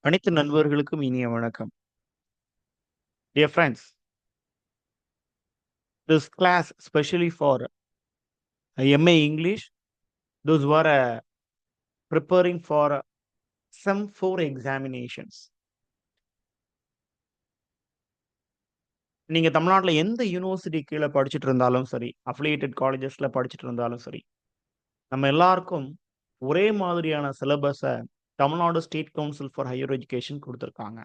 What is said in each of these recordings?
அனைத்து நண்பர்களுக்கும் இனிய வணக்கம். Dear friends, this class specially for MA English, those who are preparing for Sem 4 examinations. நீங்க தமிழ்நாட்டுல எந்த யூனிவர்சிட்டி கீழ படிச்சுட்டு இருந்தாலும் சரி, அஃபிலியேட்டட் காலேஜஸ்ல படிச்சுட்டு இருந்தாலும் சரி, நம்ம எல்லாருக்கும் ஒரே மாதிரியான syllabus Tamil Nadu state council for higher education குடுத்திருக்காங்க.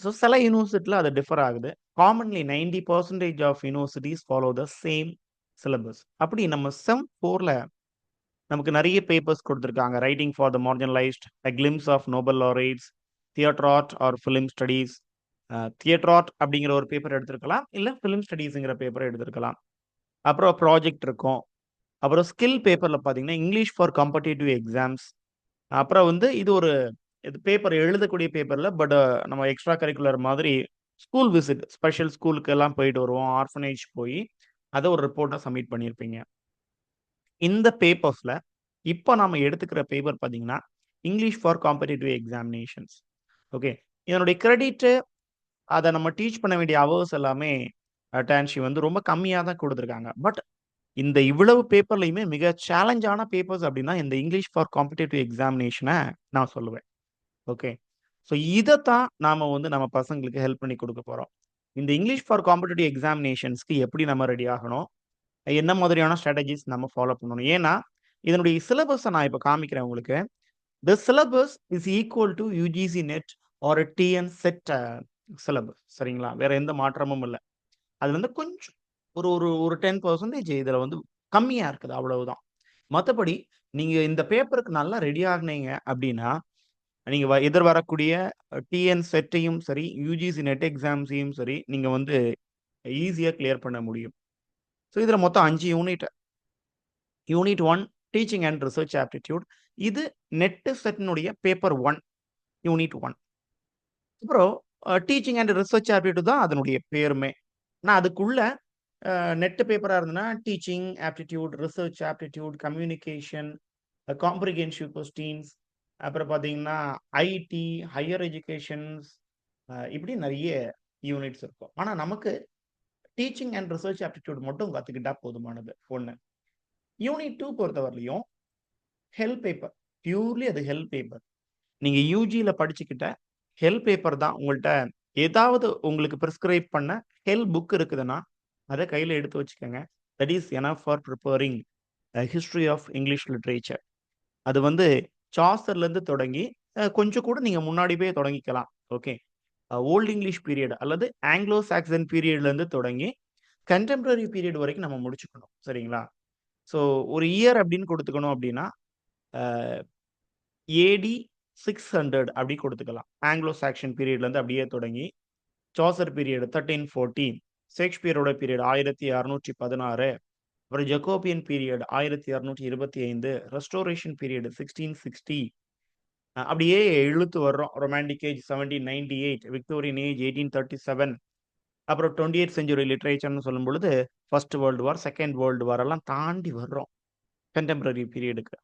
ஸோ சில யூனிவர்சிட்டில அது டிஃபர் ஆகுது. Commonly 90% of universities follow the same syllabus. அப்படி நம்ம செம் 4ல நமக்கு நெறைய பேப்பர்ஸ் குடுத்திருக்காங்க. Writing for the marginalised, a glimpse of Nobel laureates, theatre art or film studies. Theatre art அப்படிங்கிற ஒரு பேப்பர் எடுத்திருக்கலாம். இல்ல ஃபிலிம் ஸ்டடீஸ்ங்கிற பேப்பர் எடுத்திருக்கலாம். அப்புறம் ப்ராஜெக்ட் இருக்கும். அப்புறம் ஸ்கில் பேப்பர்ல பார்த்தீங்கன்னா, இங்கிலீஷ் ஃபார் காம்படிட்டிவ் எக்ஸாம்ஸ். அப்புறம் இது பேப்பர் எழுதக்கூடிய பேப்பர்ல பட் நம்ம எக்ஸ்ட்ரா கரிக்குலர் மாதிரி ஸ்கூல் விசிட், ஸ்பெஷல் ஸ்கூலுக்கு எல்லாம் போயிட்டு வருவோம். ஆர்ஃபனேஜ் போய் அத ஒரு ரிப்போர்ட்டா சப்மிட் பண்ணியிருப்பீங்க. இந்த பேப்பர்ஸ்ல இப்ப நாம எடுத்துக்கிற பேப்பர் பார்த்தீங்கன்னா, English for competitive examinations. Okay. இதனுடைய கிரெடிட்டு அத நம்ம டீச் பண்ண வேண்டிய ஹவர்ஸ் எல்லாமே டான்ஷி வந்து ரொம்ப கம்மியா தான் குடுத்துருக்காங்க. பட் இந்த இவ்வளவு பேப்பர்லயுமே மிக சேலஞ்சான பேப்பர்ஸ் அப்படின்னா, இந்த இங்கிலீஷ் ஃபார் காம்படிட்டிவ் எக்ஸாமினேஷன நான் சொல்லுவேன். ஓகே. ஸோ இதத்தான் நாம வந்து நம்ம பசங்களுக்கு ஹெல்ப் பண்ணி குடுக்க போறோம். இந்த இங்கிலீஷ் ஃபார் காம்படிட்டிவ் எக்ஸாமினேஷன்ஸ்க்கு எப்படி நம்ம ரெடி ஆகணும்? என்ன மாதிரியான ஸ்ட்ராட்டஜிஸ் நம்ம ஃபாலோ பண்ணணும்? ஏன்னா, இதனுடைய சிலபஸ நான் இப்ப காமிக்கிறேன் உங்களுக்கு. The syllabus is equal to UGC NET or a TN set syllabus. சரிங்களா? வேற எந்த மாற்றமும் இல்ல. அது வந்து கொஞ்சம் ஒரு ஒரு ஒரு 10% இதுல வந்து கம்மியா இருக்குது. அவ்வளவுதான். மத்தபடி நீங்க இந்த பேப்பருக்கு நல்லா ரெடி ஆகுனீங்க அப்படின்னா, நீங்க எதிர்வரக்கூடிய டிஎன் செட்டையும் சரி, யுஜிசி நெட் எக்ஸாம்ஸையும் சரி, நீங்க வந்து ஈஸியா கிளியர் பண்ண முடியும். ஸோ இதுல மொத்தம் 5 unit. Unit 1 teaching and research aptitude. இது நெட் செட்னுடைய பேப்பர் 1, யூனிட் 1. அப்புறம் டீச்சிங் அண்ட் ரிசர்ச் ஆப்டிட்யூட் தான் அதனுடைய பேருமே. ஆனா அதுக்குள்ள நெட் பேப்பரா இருந்ததுன்னா, teaching aptitude, research aptitude, communication, comprehensive questions, அப்புறம் பார்த்தீங்கன்னா, ஐடி, ஹையர் எஜுகேஷன்ஸ், இப்படி நெறைய யூனிட்ஸ் இருக்கும். ஆனா நமக்கு டீச்சிங் அண்ட் ரிசர்ச் ஆப்டிட்யூட் மட்டும் கத்துக்கிட்டா போதுமானது. 1. யூனிட் 2 பொறுத்தவரையிலும் ஹெல்ப் பேப்பர். பியூர்லி அது ஹெல்ப் பேப்பர். நீங்க யூஜில படிச்சுக்கிட்ட ஹெல்ப் பேப்பர் தான். உங்கள்ட்ட ஏதாவது உங்களுக்கு பிரிஸ்கிரைப் பண்ண ஹெல்ப் புக் இருக்குதுன்னா, அத கையில எடுத்து வச்சுக்கங்க. That is enough for preparing history of English literature. அது வந்து சாசர்லேருந்து தொடங்கி கொஞ்சம் கூட நீங்க முன்னாடி போய் தொடங்கிக்கலாம். ஓகே. ஓல்ட் இங்கிலீஷ் பீரியட் அல்லது ஆங்கிலோ சாக்சன் பீரியட்லேருந்து தொடங்கி கன்டெம்பரரி பீரியட் வரைக்கும் நம்ம முடிச்சுக்கணும். சரிங்களா? ஸோ ஒரு இயர் அப்படின்னு குடுத்துக்கணும் அப்படின்னா, அ ஏடி 600 அப்படி குடுத்துக்கலாம். ஆங்கிலோ சாக்சன் பீரியட்லேருந்து அப்படியே தொடங்கி, சாசர் பீரியட் 1314, ஷேக்ஸ்பியரோட பீரியட் 1616, அப்புறம் ஜக்கோபியன் பீரியட் 1625, ரெஸ்டோரேஷன் பீரியட் 1660, அப்படியே இழுத்து வர்றோம். ரொமான்டிக் ஏஜ் 1798, விக்டோரியன் ஏஜ் 1837, அப்புறம் 20த் செஞ்சுரி லிட்டரேச்சர்ன்னு சொல்லும்பொழுது, first world war, second world war எல்லாம் தாண்டி வர்றோம். கன்டெம்பரரி பீரியடுக்கு.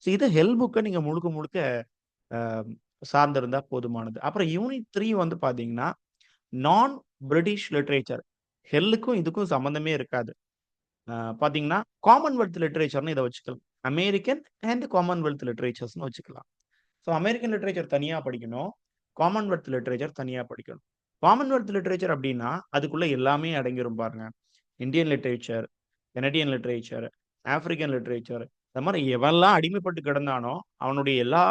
ஸோ இது ஹெல்ப் புக்க நீங்க முழுக்க முழுக்க அ சார்ந்திருந்தா போதுமானது. அப்புறம் யூனிட் 3 வந்து பார்த்தீங்கன்னா, நான் பிரிட்டிஷ் லிட்டரேச்சர். ஹெல்லுக்கும் இதுக்கும் சம்மந்தமே இருக்காது. பார்த்தீங்கன்னா, காமன்வெல்த் லிட்டரேச்சர்ன்னு இத வச்சுக்கலாம். அமெரிக்கன் அண்ட் காமன்வெல்த் லிட்டரேச்சர்ஸ்ன்னு வச்சுக்கலாம். ஸோ அமெரிக்கன் லிட்டரேச்சர் தனியா படிக்கணும். காமன்வெல்த் லிட்டரேச்சர் தனியா படிக்கணும். காமன்வெல்த் லிட்டரேச்சர் அப்டின்னா, அதுக்குள்ள எல்லாமே அடங்கிரும் பாருங்க. Indian literature, Canadian literature, African literature, இந்த மாரி எவன்லாம் அடிமைப்பட்டு கிடந்தானோ, அவனுடைய எல்லா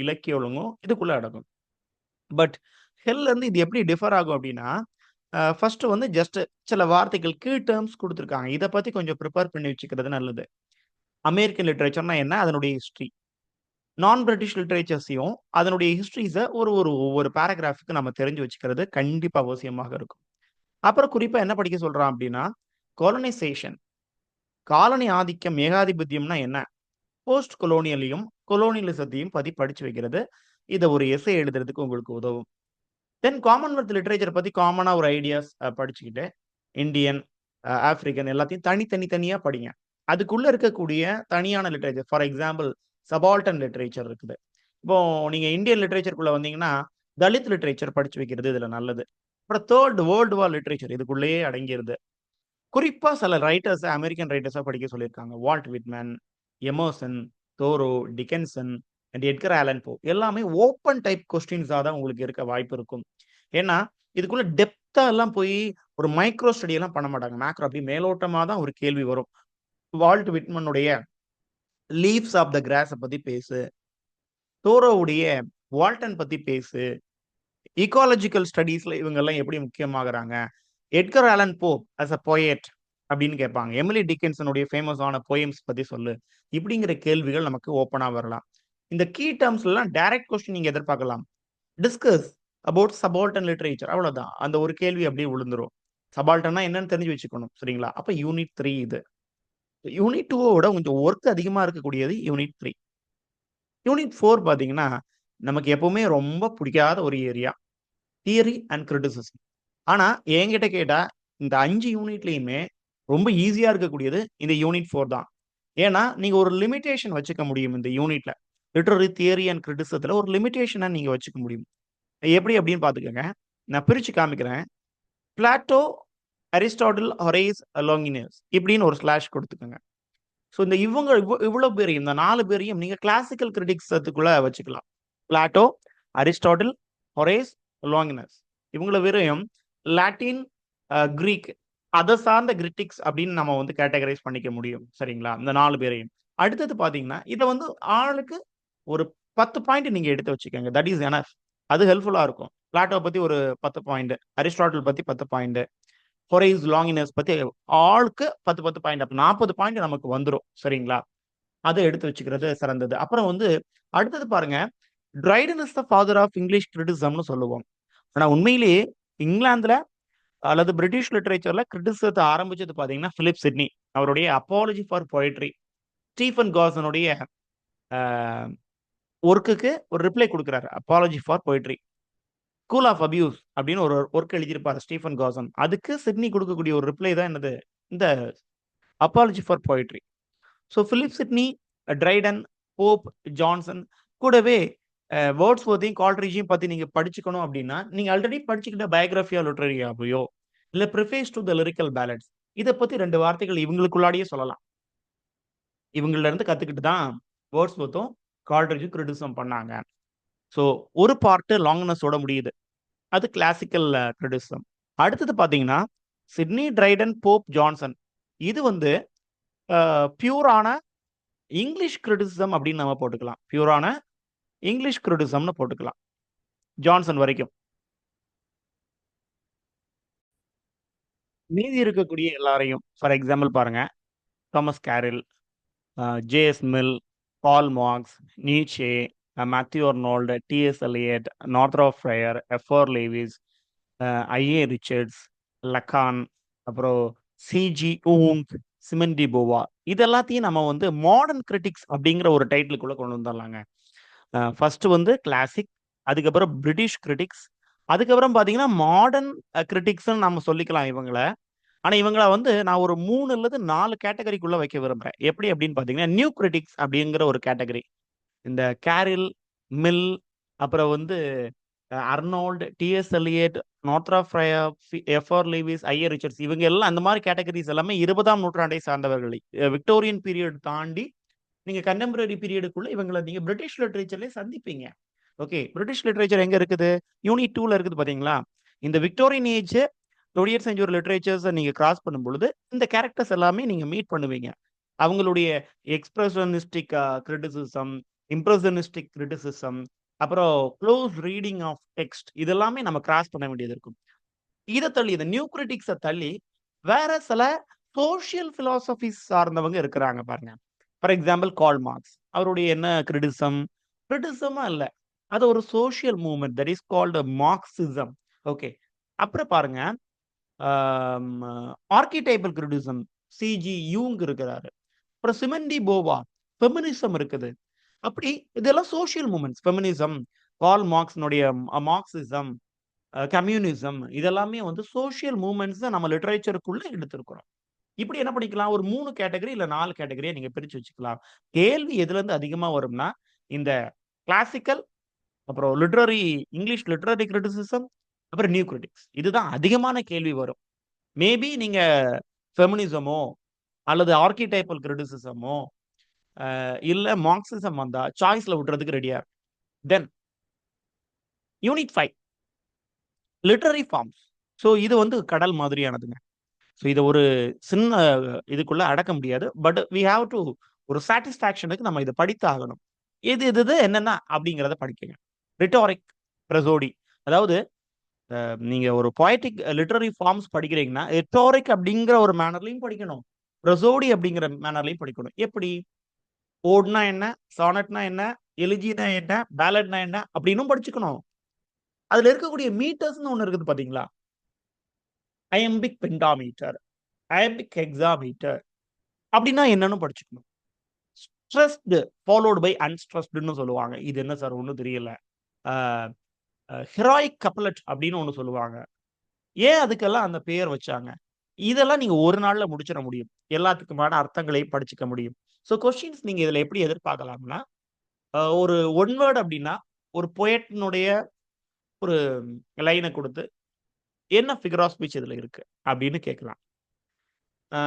இலக்கிய ஒழுங்கும் இதுக்குள்ள அடங்கும். பட் ஹெல்லேருந்து இது எப்படி டிஃபர் ஆகும் அப்டின்னா, ஃபர்ஸ்ட் வந்து ஜஸ்ட் சில வார்த்தைகள் கீ டெர்ம்ஸ் குடுத்துருக்காங்க. இத பத்தி கொஞ்சம் பிரிப்பேர் பண்ணி வச்சுக்கிறது நல்லது. அமெரிக்கன் லிட்டரேச்சர்னா என்ன? அதனுடைய ஹிஸ்டரி. நான் பிரிட்டிஷ் லிட்டரேச்சர்ஸையும் அதனுடைய ஹிஸ்டரிஸ ஒவ்வொரு பேராகிராஃப்க்கு நம்ம தெரிஞ்சு வச்சுக்கிறது கண்டிப்பா அவசியமாக இருக்கும். அப்புறம் குறிப்பா என்ன படிக்க சொல்றான் அப்டின்னா, கொலனைசேஷன். காலனி ஆதிக்கம், ஏகாதிபத்தியம்னா என்ன? போஸ்ட் கொலோனியலையும், கொலோனியலிசத்தையும் பத்தி படிச்சு வைக்கிறது. இத ஒரு எஸ்ஸே எழுதுறதுக்கு உங்களுக்கு உதவும். தென் காமன்வெல்த் லிட்டரேச்சர் பத்தி காமனா ஒரு ஐடியாஸ் படிச்சுக்கிட்டு, இந்தியன், ஆப்பிரிக்கன் எல்லாத்தையும் தனித்தனியா படிங்க. அதுக்குள்ள இருக்கக்கூடிய தனியான literature. For example subaltern literature இருக்குது. இப்போ நீங்க இந்தியன் லிட்டரேச்சர்க்குள்ள வந்தீங்கன்னா, தலித் லிட்டரேச்சர் படிச்சு வைக்கிறது இதுல நல்லது. அப்புறம் 3 வேர்ல்டு வார் லிட்டரேச்சர் இதுக்குள்ளேயே அடங்கிருது. குறிப்பா சில ரைட்டர்ஸ அமெரிக்கன் ரைட்டர்ஸா படிக்க சொல்லியிருக்காங்க. Walt Whitman, Emerson, Thoreau, Dickinson and Edgar Allan Poe. எல்லாமே ஓப்பன் டைப் கொஸ்டின்ஸா தான் உங்களுக்கு இருக்க வாய்ப்பு இருக்கும். ஏன்னா, இதுக்குள்ள டெப்த்தா எல்லாம் போய் ஒரு மைக்ரோ ஸ்டடி எல்லாம் பண்ண மாட்டாங்க. மேக்ரோ அப்படியே மேலோட்டமா தான் ஒரு கேள்வி வரும். வால்ட் விட்மனுடைய லீவ்ஸ் ஆஃப் த கிராஸ பத்தி பேசு. தோரோவுடைய வால்டன் பத்தி பேசு. இக்காலஜிக்கல் ஸ்டடீஸ்ல இவங்கெல்லாம் எப்படி முக்கியமாகுறாங்க? எட்கர் ஆலன் போ அஸ் அ போயட் அப்படின்னு கேட்பாங்க. எமிலி டிக்கின்சனுடைய ஃபேமஸான போயம்ஸ் பத்தி சொல்லு. இப்படிங்கிற கேள்விகள் நமக்கு ஓப்பனா வரலாம். இந்த கீ டெர்ம்ஸ்லாம் டைரக்ட் கொஸ்டின் நீங்க எதிர்பார்க்கலாம். டிஸ்கஸ் அபவுட் சபால்டன் லிட்டரேச்சர் அவ்வளவுதான். அந்த ஒரு கேள்வி அப்படியே விழுந்துரும். சபால்டன்னா என்னன்னு தெரிஞ்சு வச்சுக்கணும். சரிங்களா? அப்ப யூனிட் 3 இது. யூனிட் 2 விட கொஞ்சம் வொர்க் அதிகமா இருக்கக்கூடியது யூனிட் 3. யூனிட் 4 பார்த்தீங்கன்னா, நமக்கு எப்பவுமே ரொம்ப பிடிக்காத ஒரு ஏரியா. Theory and criticism. ஆனா, என்கிட்ட கேட்டா, இந்த 5 யூனிட்லயுமே ரொம்ப ஈஸியா இருக்கக்கூடியது இந்த யூனிட் 4 தான். ஏன்னா, நீங்க ஒரு லிமிட்டேஷன் வச்சுக்க முடியும் இந்த யூனிட்ல. லிட்டரரி தியரி அண்ட் கிரிட்டிசிசத்துல ஒரு லிமிட்டேஷன நீங்க வச்சுக்க முடியும். எப்படி அப்படின்னு பார்த்துக்கங்க. நான் பிரிச்சு காமிக்கிறேன். பிளாட்டோ, அரிஸ்டாட்டில், ஹொரேஸ், லாங்கினியஸ் இப்படின்னு ஒரு ஸ்லாஷ் குடுத்துக்கங்க. ஸோ இந்த இவ்வளோ பேரையும் இந்த 4 பேரையும் நீங்க கிளாசிக்கல் கிரிட்டிக்ஸத்துக்குள்ள வச்சுக்கலாம். பிளாட்டோ, அரிஸ்டாட்டில், ஹொரேஸ், லாங்கினஸ் இவங்கள வெறும் லாட்டின், கிரீக் அத சார்ந்த கிரிட்டிக்ஸ் அப்படின்னு நம்ம வந்து கேட்டகரைஸ் பண்ணிக்க முடியும். சரிங்களா? இந்த 4 பேரையும். அடுத்தது பார்த்தீங்கன்னா, இத வந்து ஆளுக்கு ஒரு 10 பாயிண்ட் நீங்க எடுத்து வச்சுக்கங்க. That is enough. அது ஹெல்ப்ஃபுல்லா இருக்கும். பிளாட்டோ பத்தி ஒரு 10 பாயிண்ட், அரிஸ்டாட்டில் பத்தி 10 பாயிண்ட், ஹொரைஸ் லாங்கினஸ் பத்தி ஆளுக்கு 10, 10 பாயிண்ட். அப்ப 40 பாயிண்ட் நமக்கு வந்துரும். சரிங்களா? அத எடுத்து வச்சுக்கிறது சிறந்தது. அப்புறம் வந்து அடுத்தது பாருங்க, Dryden is the father of English கிரிட்டிசிசம்னு சொல்லுவோம். ஆனா உண்மையிலேயே இங்கிலாந்துல அல்லது பிரிட்டிஷ் லிட்டரேச்சர்ல கிரிட்டிசிசத்த ஆரம்பிச்சது பார்த்தீங்கன்னா, பிலிப் சிட்னி. அவருடைய அப்பாலஜி ஃபார் பொயட்ரி. ஸ்டீஃபன் கார்சனுடைய அ வொர்க்குக்கு ஒரு ரிப்ளை குடுக்குறாரு. Apology for poetry. School of abuse அப்படின்னு ஒரு வொர்க் எழுதியிருப்பாரு ஸ்டீஃபன் கார்சன். அதுக்கு சிட்னி குடுக்கக்கூடிய ஒரு ரிப்ளை தான் என்னது? இந்த apology for poetry. So Philip Sidney, Dryden, Pope, Johnson கூடவே வேர்ட்ஸ்வொர்த்தையும், கால்ட்ரிட்ஜையும் பத்தி நீங்க படிச்சுக்கணும் அப்படின்னா, நீங்க ஆல்ரெடி படிச்சுக்கிட்ட பயோகிராஃபி ஆஃப் லிட்டரரியாவையோ, இல்ல preface to the lyrical ballads இத பத்தி 2 வார்த்தைகள் இவங்களுக்குள்ளாடியே சொல்லலாம். இவங்கள்ல இருந்து கத்துக்கிட்டு தான் வேர்ட்ஸ்வொர்த்தும், கால்ட்ரிட்ஜும் கிரிட்டிசிசம் பண்ணாங்க. ஸோ ஒரு பார்ட் லாங்னஸோட முடியுது. அது கிளாசிக்கல் கிரிட்டிசிசம். அடுத்தது பார்த்தீங்கன்னா, சிட்னி, ட்ரைடன், போப், ஜான்சன் இது வந்து பியூரான இங்கிலீஷ் கிரிட்டிசிசம் அப்படின்னு நம்ம போட்டுக்கலாம். பியூரான இங்கிலீஷ் கிரிட்டிசிசம்னு போட்டுக்கலாம். ஜான்சன் வரைக்கும். மீதி இருக்கக்கூடிய எல்லாரையும் ஃபார் எக்ஸாம்பிள் பாருங்க. Thomas Carlyle, J S. Mill, Karl Marx, Nietzsche, Matthew Arnold, T S. Eliot, Northrop Frye, F R. Leavis, I A. Richards, Lacan, அப்புறம் சி.ஜி. ஊங், சிமன் டி போவா இது எல்லாத்தையும் நம்ம வந்து மாடர்ன் கிரிட்டிக்ஸ் அப்படிங்கிற ஒரு டைட்டிலுக்குள்ள கொண்டு வந்துடலாங்க. ஃபர்ஸ்ட் வந்து கிளாசிக், அதுக்கப்புறம் பிரிட்டிஷ் கிரிட்டிக்ஸ், அதுக்கப்புறம் பார்த்தீங்கன்னா மாடர்ன் கிரிட்டிக்ஸ்ன்னு நம்ம சொல்லிக்கலாம் இவங்கள. ஆனா இவங்கள வந்து நான் ஒரு 3 அல்லது 4 கேட்டகரிக்குள்ள வைக்க விரும்புறேன். எப்படி அப்படின்னு பார்த்தீங்கன்னா, நியூ கிரிட்டிக்ஸ் அப்படிங்கிற ஒரு கேட்டகரி. இந்த கேரில், மில், அப்புறம் வந்து Arnold, T S. Eliot, Northrop Frye, F R. Leavis, I A. Richards இவங்க எல்லாம் அந்த மாரி கேட்டகரிஸ் எல்லாமே 20ஆம் நூற்றாண்டை சார்ந்தவர்கள். விக்டோரியன் பீரியட் தாண்டி நீங்க கன்டெம்பரரி பீரியடுக்குள்ள இவங்கள நீங்க பிரிட்டிஷ் லிட்டரேச்சர்லயே சந்திப்பீங்க. ஓகே. பிரிட்டிஷ் லிட்டரேச்சர் எங்க இருக்குது? யூனிட் 2ல இருக்குது பார்த்தீங்களா? இந்த விக்டோரியன் ஏஜ், 20த் செஞ்சுரி லிட்டரேச்சர்ஸ நீங்க கிராஸ் பண்ணும்பொழுது, இந்த கேரக்டர்ஸ் எல்லாமே நீங்க மீட் பண்ணுவீங்க. அவங்களுடைய எக்ஸ்பிரஷனிஸ்டிக் கிரிட்டிசிசம், இம்ப்ரஷனிஸ்டிக் கிரிட்டிசிசம், அப்புறம் க்ளோஸ் ரீடிங் ஆஃப் டெக்ஸ்ட் இதெல்லாமே நம்ம கிராஸ் பண்ண வேண்டியது இருக்கும். இத தள்ளி இந்த நியூ கிரிட்டிக்ஸ தள்ளி வேற சில சோசியல் பிலாசபிஸ் சார்ந்தவங்க இருக்கிறாங்க பாருங்க. For example Karl Marx. அவருடைய என்ன கிரிட்டிசிசம்? கிரிட்டிசிசமா இல்ல. அது ஒரு social movement that is called Marxism. Okay. அப்புறம் பாருங்க, ஆம் ஆர்க்கிடைப்பல் கிரிட்டிசிசம் சி.ஜி. யூங் இருக்கிறாரு. அப்புறம் சிமன் டி போவா, ஃபெமினிசம் இருக்குது. அப்படி இதெல்லாம் சோசியல் மூவ்மெண்ட்ஸ். ஃபெமினிசம், கார்ல் மார்க்ஸ்னுடைய மார்க்சிசம், கம்யூனிசம் இதெல்லாமே வந்து சோசியல் மூவ்மெண்ட்ஸ நம்ம லிட்டரேச்சருக்குள்ள எடுத்திருக்கிறோம். இப்படி என்ன பண்ணிக்கலாம், ஒரு 3 கேட்டகரி இல்ல 4 கேட்டகரியா நீங்க பிரிச்சு வச்சுக்கலாம். கேள்வி எதுலருந்து அதிகமா வரும்னா, இந்த கிளாசிக்கல், அப்புறம் லிட்ரரி இங்கிலீஷ் லிட்ரரி கிரிட்டிசிசம், அப்புறம் நியூ கிரிட்டிக்ஸ். இதுதான் அதிகமான கேள்வி வரும். மேபி நீங்க ஃபெமினிசமோ அல்லது ஆர்க்கிடைப்பல் கிரிட்டிசிசமோ இல்ல மார்க்சிசம் வந்தா சாய்ஸ்ல விட்டுறதுக்கு ரெடியா இருக்கு. Then unit 5 literary forms. So இது வந்து கடல் மாதிரியானதுங்க. ஸோ இத ஒரு சின்ன இதுக்குள்ள அடக்க முடியாது. பட் வி ஹேவ் டு ஒரு சாட்டிஸ்ஃபேக்ஷனுக்கு நம்ம இத படித்தாகணும். இது என்னென்ன அப்படிங்கிறத படிக்கங்க. ரிட்டோரிக், ப்ரசோடி. அதாவது நீங்க ஒரு பொயட்டிக் லிட்டரரி ஃபார்ம்ஸ் படிக்கிறீங்கன்னா, ரிட்டோரிக் அப்படிங்கிற ஒரு மேனர்லயும் படிக்கணும். ப்ரசோடி அப்படிங்கிற மேனர்லயும் படிக்கணும். எப்படி? ஓட்னா என்ன? சானட்னா என்ன? எலிஜினா என்ன? பேலட்னா என்ன? அப்படின்னும் படிச்சுக்கணும். அதுல இருக்கக்கூடிய மீட்டர்ஸ்ன்னு ஒண்ணு இருக்குது பாத்தீங்களா? அயம்பிக் பென்டாமீட்டர், அயம்பிக் ஹெக்ஸாமீட்டர் அப்படின்னா என்னன்னு படிச்சுக்கணும். ஸ்ட்ரெஸ்டு ஃபாலோட் பை அன்ஸ்ட்ரெஸ்டுன்னு சொல்லுவாங்க. இது என்ன சார் ஒண்ணும் தெரியல. அ ஹெராயிக் கப்லெட் அப்படின்னு ஒண்ணு சொல்லுவாங்க. ஏன் அதுக்கெல்லாம் அந்த பெயர் வச்சாங்க? இதெல்லாம் நீங்க ஒரு நாள்ல முடிச்சிட முடியும். எல்லாத்துக்குமான அர்த்தங்களையும் படிச்சுக்க முடியும். ஸோ கொஸ்டின்ஸ் நீங்க இதுல எப்படி எதிர்பார்க்கலாம்னா, ஒரு ஒன் வேர்ட் அப்படின்னா, ஒரு பொயட்னுடைய ஒரு லைன குடுத்து, என்ன ஃபிகர் ஆஃப் ஸ்பீச் இதுல இருக்கு? அப்படின்னு கேட்கலாம். அ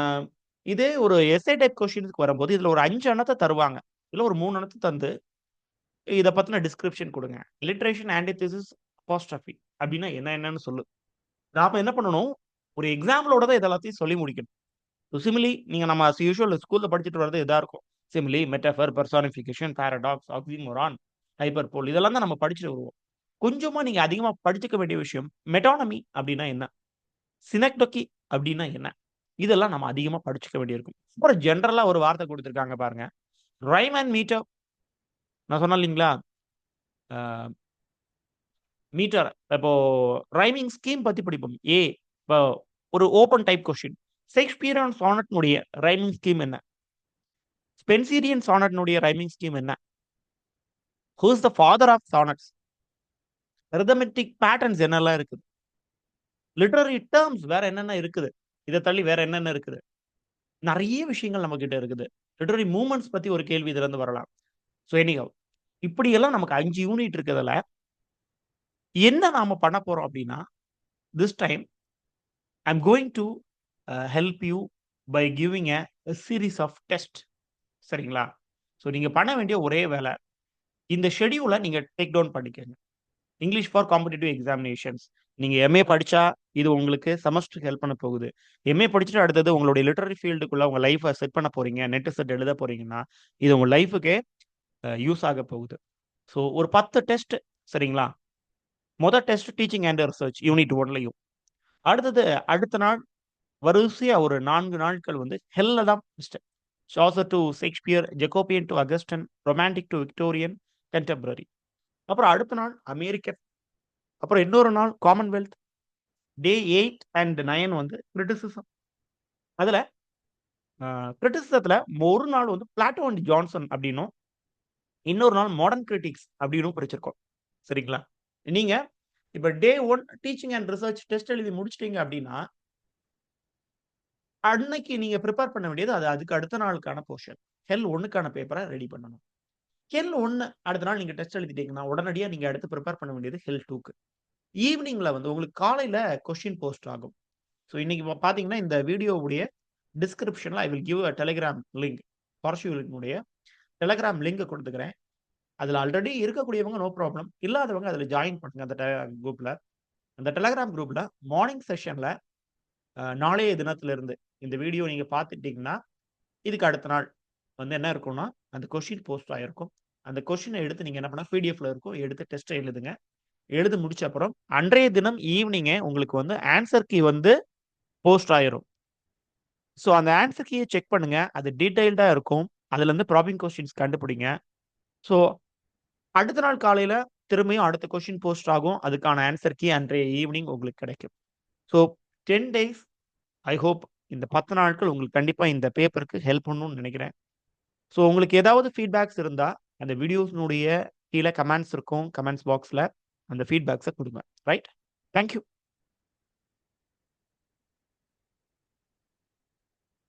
இதே ஒரு எஸ்ஸே டைப் கொஸ்டின்ஸ்க்கு வரும்போது, இதுல ஒரு 5 அன்னத்த தருவாங்க. இல்ல ஒரு 3 அன்னத்த தந்து, இத பத்தின டிஸ்கிரிப்ஷன் குடுங்க. லிட்ரேஷன், ஆன்டிதீசிஸ், அப்போஸ்ட்ராபி அப்படின்னா என்னன்னு சொல்லு. நாம என்ன பண்ணணும்? ஒரு எக்ஸாம்பிளோட தான் இது எல்லாத்தையும் சொல்லி முடிக்கணும். சிமிலி நீங்க நம்ம அஸ் யூசுவல் ஸ்கூல்ல படிச்சுட்டு வரது இதா இருக்கும். சிமிலி, மெட்டஃபர், பெர்சானிஃபிகேஷன், பாராடாக்ஸ், ஆக்ஸிமோரான், ஹைப்பர்போல் இதெல்லாம் தான் நம்ம படிச்சுட்டு வருவோம். கொஞ்சமா நீங்க அதிகமா படிச்சுக்க வேண்டிய விஷயம், மெட்டானமி அப்படின்னா என்ன? சினெக்டொக்கி அப்படின்னா என்ன? இதெல்லாம் நம்ம அதிகமா படிச்சுக்க வேண்டியிருக்கும். அப்புறம் ஜெனரலா ஒரு வார்த்தை குடுத்திருக்காங்க பாருங்க. Rhyme and metre. நான் சொன்னேன் இல்லீங்களா? அ மீட்டர் இப்போ ரைமிங் ஸ்கீம் பத்தி படிப்போம். இப்போ ஒரு ஓப்பன் டைப் கொஸ்டின். ஷேக்ஸ்பியரின் சானட்னுடைய ரைமிங் ஸ்கீம் என்ன? ஸ்பென்சீரியன் சானட்னுடைய ரைமிங் ஸ்கீம் என்ன? Who is the father of sonnets? Rhythmic patterns என்னெல்லாம் இருக்குது? லிட்டரரி டெர்ம்ஸ் வேற என்னென்ன இருக்குது? இத தள்ளி வேற என்னென்ன இருக்குது? நெறைய விஷயங்கள் நம்மகிட்ட இருக்குது. லிட்டரரி மூவ்மெண்ட்ஸ் பத்தி ஒரு கேள்வி இதுலருந்து வரலாம். ஸோ எனிஹவ் இப்படியெல்லாம் நமக்கு 5 யூனிட் இருக்கிறதுல, என்ன நாம பண்ண போறோம் அப்படின்னா, this time I am going to help you by giving a series of test. சரிங்களா? ஸோ நீங்க பண்ண வேண்டிய ஒரே வேல, இந்த ஷெட்யூல நீங்க டேக் டவுன் பண்ணிக்கங்க. English for competitive examinations. நீங்க எம்.ஏ படிச்சா, இது உங்களுக்கு செமஸ்டருக்கு ஹெல்ப் பண்ண போகுது. எம்.ஏ படிச்சுட்டு அடுத்தது உங்களுடைய லிட்டரரி ஃபீல்டுக்குள்ள உங்க லைஃப்ப செட் பண்ண போறீங்க. நெட் செட் எழுத போறீங்கன்னா, இது உங்க லைஃப்‌க்கே யூஸ் ஆக போகுது. ஸோ ஒரு 10 டெஸ்ட் சரிங்களா? Test teaching and research unit 1லயும். அடுத்தது அடுத்த நாள் வரிசையா ஒரு 4 நாட்கள் வந்து ஹெல்ல தான் test. Chaucer to Shakespeare, Jacobean to Augustan, romantic to Victorian, contemporary. அப்புறம் அடுத்த நாள் அமெரிக்கன். அப்புறம் இன்னொரு நாள் காமன்வெல்த். டே 8 அண்ட் 9 வந்து கிரிட்டிசிசம். அதுல கிரிட்டிசிசத்துல ஒரு நாள் வந்து பிளாட்டோ அண்ட் ஜான்சன் அப்படின்னும், இன்னொரு நாள் மாடர்ன் கிரிட்டிக்ஸ் அப்படின்னும் பிரிச்சிருக்கோம். சரிங்களா? நீங்க இப்ப டே 1 டீச்சிங் அண்ட் ரிசர்ச் டெஸ்ட் எழுதி முடிச்சுட்டீங்க அப்படின்னா, அன்னைக்கு நீங்க பிரிப்பேர் பண்ண வேண்டியது அதுக்கு அடுத்த நாளுக்கான போர்ஷன். ஹெல் 1க்கான பேப்பர ரெடி பண்ணணும். ஹெல் 1 அடுத்த நாள் நீங்க டெஸ்ட் எழுதிட்டீங்கன்னா, உடனடியா நீங்க அடுத்து பிரிப்பேர் பண்ண வேண்டியது ஹெல் 2க்கு. ஈவ்னிங்ல வந்து உங்களுக்கு காலையில கொஸ்டின் போஸ்ட் ஆகும். ஸோ இன்னைக்கு பார்த்தீங்கன்னா, இந்த வீடியோவுடைய டிஸ்கிரிப்ஷன்ல I will give a Telegram link. பார்ஷியலினுடைய டெலிகிராம் லிங்க் குடுத்துக்கிறேன். அதுல ஆல்ரெடி இருக்கக்கூடியவங்க நோ ப்ராப்ளம். இல்லாதவங்க அதுல ஜாயின் பண்ணுங்க அந்த குரூப்ல. அந்த டெலிகிராம் குரூப்ல மார்னிங் செஷன்ல நாளைய தினத்திலிருந்து இந்த வீடியோ நீங்க பார்த்துட்டீங்கன்னா, இதுக்கு அடுத்த நாள் வந்து என்ன இருக்கும்னா, அந்த கொஸ்டின் போஸ்ட் ஆயிருக்கும். அந்த கொஸ்டின எடுத்து நீங்க என்ன பண்ணலாம், பிடிஎஃப்ல இருக்கும். எடுத்து டெஸ்ட்ட எழுதுங்க. எழுதி முடிச்ச அப்புறம் அன்றைய தினம் ஈவ்னிங்கே உங்களுக்கு வந்து ஆன்ஸர் கீ வந்து போஸ்ட் ஆயிரும். ஸோ அந்த ஆன்ஸர் கீய செக் பண்ணுங்க. அது டீட்டெயில்டா இருக்கும். அதுலருந்து ப்ராப்ளம் கொஸ்டின்ஸ் கண்டுபிடிங்க. ஸோ அடுத்த நாள் காலையில திரும்பியும் அடுத்த கொஸ்டின் போஸ்ட் ஆகும். அதுக்கான ஆன்ஸர் கீ அன்றைய ஈவ்னிங் உங்களுக்கு கிடைக்கும். ஸோ 10 டேஸ் ஐ ஹோப் இந்த 10 நாட்கள் உங்களுக்கு கண்டிப்பா இந்த பேப்பருக்கு ஹெல்ப் பண்ணும்னு நினைக்கிறேன். ஸோ உங்களுக்கு ஏதாவது ஃபீட்பேக்ஸ் இருந்தா, அந்த வீடியோஸ்னுடைய கீழ கமெண்ட்ஸ் இருக்கும். கமெண்ட்ஸ் பாக்ஸ்ல அந்த ஃபீட்பேக்ஸ குடுங்க. ரைட்? Thank you.